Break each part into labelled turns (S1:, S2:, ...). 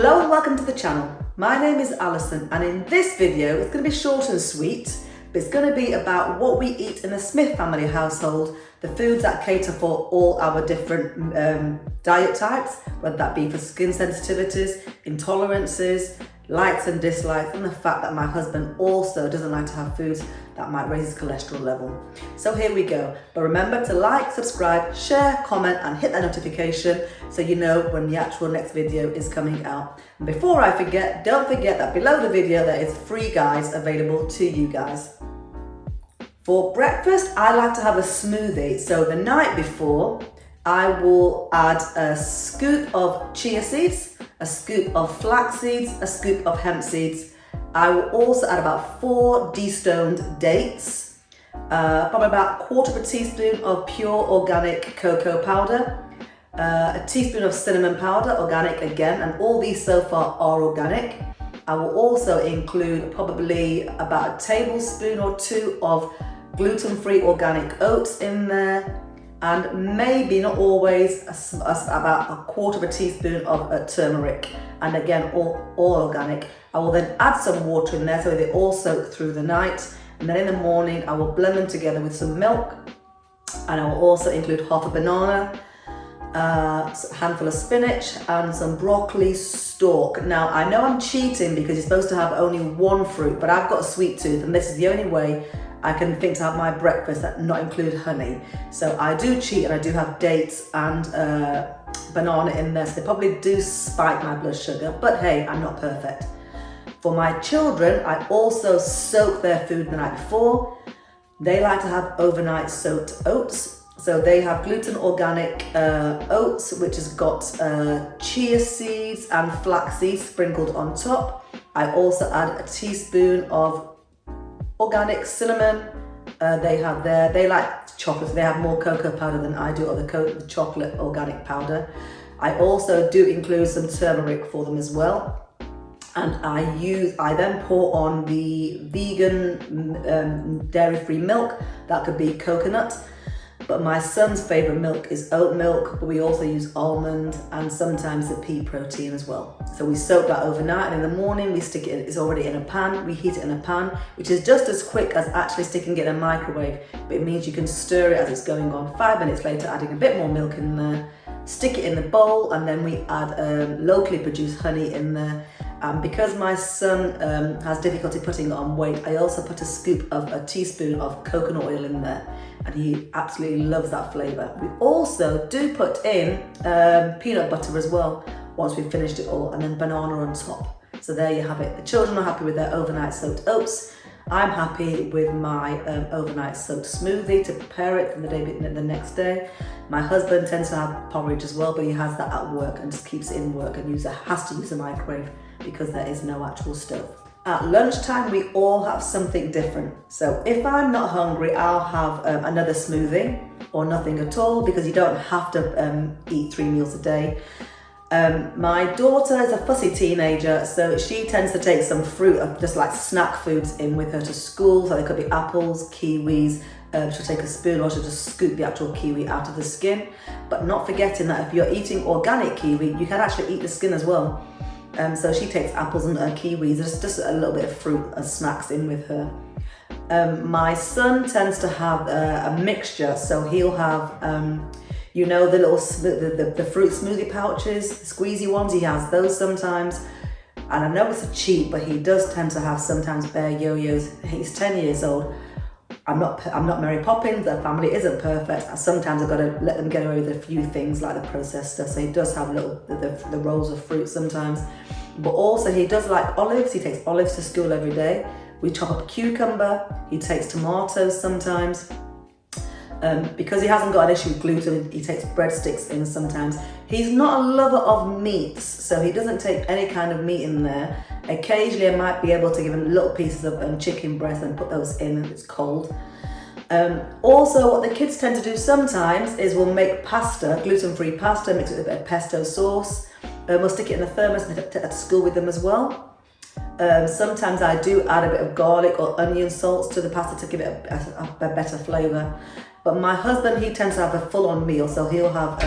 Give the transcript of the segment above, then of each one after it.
S1: Hello and welcome to the channel. My name is Alison and in this video it's going to be short and sweet, but it's going to be about what we eat in the Smith family household, the foods that cater for all our different diet types, whether that be for skin sensitivities, intolerances, likes and dislikes, and the fact that my husband also doesn't like to have foods that might raise his cholesterol level. So here we go. But remember to like, subscribe, share, comment and hit that notification so you know when the actual next video is coming out. And before I forget, don't forget that below the video there is free guides available to you guys. For breakfast, I like to have a smoothie. So the night before, I will add a scoop of chia seeds, a scoop of flax seeds, a scoop of hemp seeds. I will also add about 4 destoned dates, probably about 1/4 teaspoon of pure organic cocoa powder, a teaspoon of cinnamon powder, organic again, and all these so far are organic. I will also include probably about a tablespoon or 2 of gluten-free organic oats in there, and maybe, not always, about 1/4 teaspoon of turmeric, and again all organic. I will then add some water in there so they all soak through the night, and then in the morning I will blend them together with some milk, and I will also include half a banana, a handful of spinach and some broccoli stalk. Now I know I'm cheating because you're supposed to have only 1 fruit, but I've got a sweet tooth and this is the only way I can think to have my breakfast that not include honey. So I do cheat and I do have dates and banana in there, so they probably do spike my blood sugar, but hey, I'm not perfect. For my children, I also soak their food the night before. They like to have overnight soaked oats. So they have gluten organic oats, which has got chia seeds and flax seeds sprinkled on top. I also add a teaspoon of organic cinnamon. They like chocolate, so they have more cocoa powder than I do, or the chocolate organic powder. I also do include some turmeric for them as well. And I then pour on the vegan dairy-free milk. That could be coconut, but my son's favorite milk is oat milk, but we also use almond and sometimes the pea protein as well. So we soak that overnight, and in the morning we stick it, it's already in a pan, we heat it in a pan, which is just as quick as actually sticking it in a microwave, but it means you can stir it as it's going on. 5 minutes later, adding a bit more milk in there, stick it in the bowl, and then we add locally produced honey in there. Because my son has difficulty putting it on weight, I also put a teaspoon of coconut oil in there, and he absolutely loves that flavour. We also do put in peanut butter as well once we've finished it all, and then banana on top. So there you have it. The children are happy with their overnight soaked oats. I'm happy with my overnight soaked smoothie to prepare it for the next day. My husband tends to have porridge as well, but he has that at work and just keeps it in work and has to use a microwave because there is no actual stove. At lunchtime, we all have something different. So if I'm not hungry, I'll have another smoothie or nothing at all, because you don't have to eat 3 meals a day. My daughter is a fussy teenager, so she tends to take some fruit, just like snack foods, in with her to school. So they could be apples, kiwis. She'll take a spoon, or she'll just scoop the actual kiwi out of the skin. But not forgetting that if you're eating organic kiwi, you can actually eat the skin as well. So she takes apples and kiwis, just a little bit of fruit as snacks in with her. My son tends to have a mixture, so he'll have you know, the fruit smoothie pouches, the squeezy ones, he has those sometimes. And I know it's a cheat, but he does tend to have sometimes bear yo-yos. He's 10 years old. I'm not Mary Poppins, their family isn't perfect. Sometimes I've got to let them get away with a few things like the processed stuff. So he does have the rolls of fruit sometimes. But also he does like olives. He takes olives to school every day. We chop up a cucumber. He takes tomatoes sometimes. Because he hasn't got an issue with gluten, he takes breadsticks in sometimes. He's not a lover of meats, so he doesn't take any kind of meat in there. Occasionally I might be able to give him little pieces of chicken breast and put those in if it's cold. Also, what the kids tend to do sometimes is we'll make pasta, gluten-free pasta, mix it with a bit of pesto sauce. We'll stick it in the thermos and take it to school with them as well. Sometimes I do add a bit of garlic or onion salts to the pasta to give it a better flavour. But my husband, he tends to have a full-on meal, so he'll have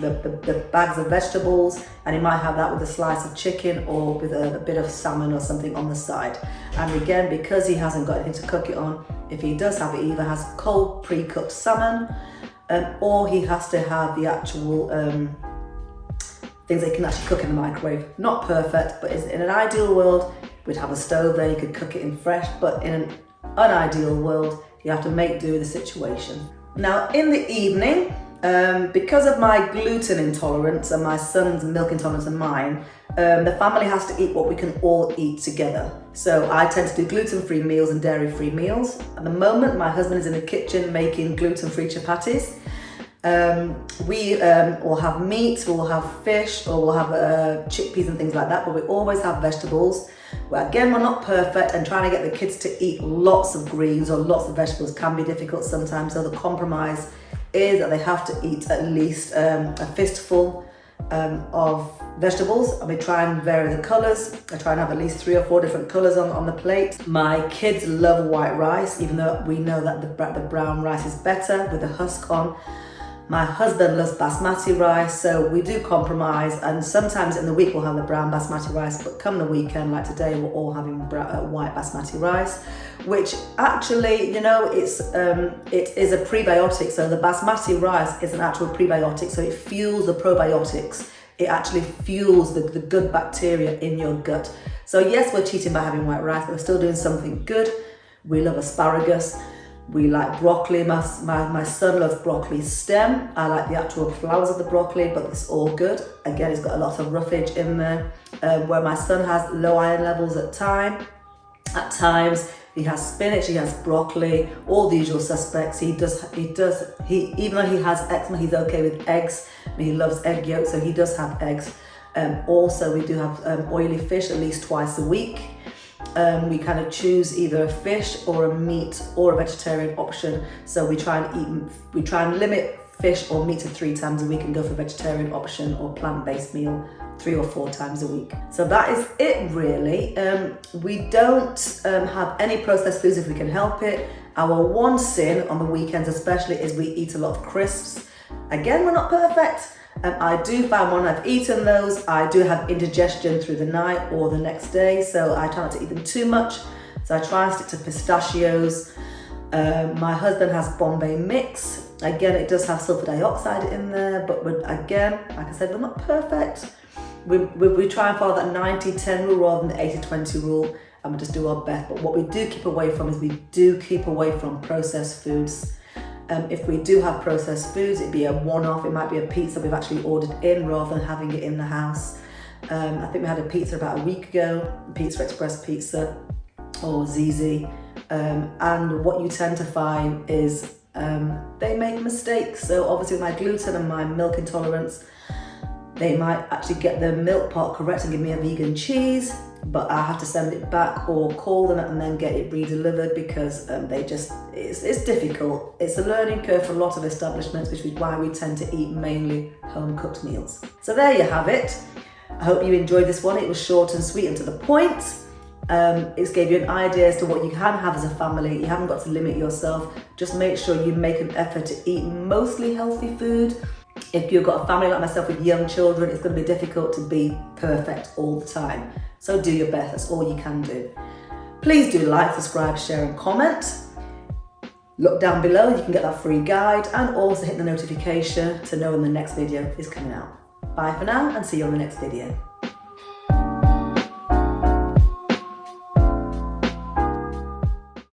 S1: the bags of vegetables, and he might have that with a slice of chicken or with a bit of salmon or something on the side. And again, because he hasn't got anything to cook it on, if he does have it, he either has cold pre-cooked salmon, or he has to have the actual things that you can actually cook in the microwave. Not perfect, but in an ideal world, we'd have a stove there, you could cook it in fresh, but in an unideal world, you have to make do with the situation. Now, in the evening, because of my gluten intolerance and my son's milk intolerance and mine, the family has to eat what we can all eat together. So I tend to do gluten-free meals and dairy-free meals. At the moment, my husband is in the kitchen making gluten-free chapatis. We will have meat, we'll have fish, or we'll have chickpeas and things like that, but we always have vegetables. Well, again, we're not perfect, and trying to get the kids to eat lots of greens or lots of vegetables can be difficult sometimes. So the compromise is that they have to eat at least a fistful of vegetables, and we try and vary the colours. I try and have at least 3 or 4 different colours on the plate. My kids love white rice, even though we know that the brown rice is better with the husk on. My husband loves basmati rice, so we do compromise, and sometimes in the week we'll have the brown basmati rice, but come the weekend, like today, we're all having white basmati rice, which actually, you know, it is a prebiotic. So the basmati rice is an actual prebiotic, so it fuels the probiotics. It actually fuels the good bacteria in your gut. So yes, we're cheating by having white rice, but we're still doing something good. We love asparagus. We like broccoli. My son loves broccoli stem. I like the actual flowers of the broccoli, but it's all good. Again, it's got a lot of roughage in there. Where my son has low iron levels at times, he has spinach, he has broccoli, all the usual suspects. Even though he has eczema, he's okay with eggs. He loves egg yolk, so he does have eggs. Also, we do have oily fish at least twice a week. We kind of choose either a fish or a meat or a vegetarian option. So we try and limit fish or meat to 3 times a week and go for a vegetarian option or plant-based meal 3 or 4 times a week. So that is it really. We don't have any processed foods if we can help it. Our one sin on the weekends especially is we eat a lot of crisps. Again, we're not perfect. I do find when I've eaten those, I do have indigestion through the night or the next day, so I try not to eat them too much. So I try and stick to pistachios. My husband has Bombay mix. Again, it does have sulfur dioxide in there, but again, like I said, we're not perfect. We try and follow that 90-10 rule rather than the 80-20 rule, and we just do our best. But what we do keep away from is we do keep away from processed foods. If we do have processed foods, it'd be a one-off. It might be a pizza we've actually ordered in rather than having it in the house. I think we had a pizza about a week ago, Pizza Express pizza or ZZ. And what you tend to find is they make mistakes. So obviously with my gluten and my milk intolerance, they might actually get the milk part correct and give me a vegan cheese, but I have to send it back or call them and then get it re-delivered because it's difficult. It's a learning curve for a lot of establishments, which is why we tend to eat mainly home-cooked meals. So there you have it. I hope you enjoyed this one. It was short and sweet and to the point. It's gave you an idea as to what you can have as a family. You haven't got to limit yourself. Just make sure you make an effort to eat mostly healthy food. If you've got a family like myself with young children, it's going to be difficult to be perfect all the time. So do your best, that's all you can do. Please do like, subscribe, share and comment. Look down below, you can get that free guide and also hit the notification to know when the next video is coming out. Bye for now and see you on the next video.